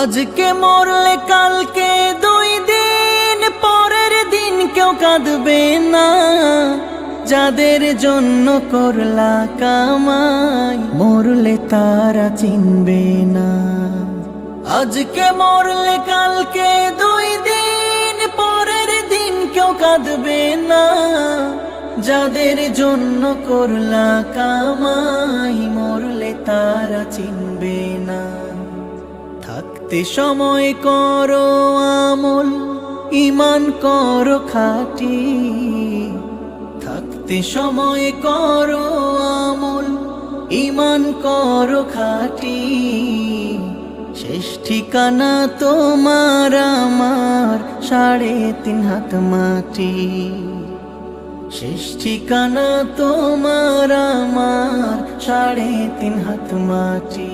আজকে মরলে কালকে 2 দিন পরের দিন কেউ কাঁদবে না। যাদের জন্য করলা কামাই মরলে তারা চিনবে না। আজকে মরলে কালকে 2 দিন পরের দিন কেউ কাঁদবে না। যাদের জন্য করলা কামাই মরলে তারা চিনবে না। থাকতে সময় করো আমল, ঈমান করো খাঁটি। থাকতে সময় করো আমল, ঈমান করো খাঁটি। শেষ ঠিকানা তোমার আমার 3.5 হাত মাটি। শেষ ঠিকানা তোমার আমার 3.5 হাত মাটি।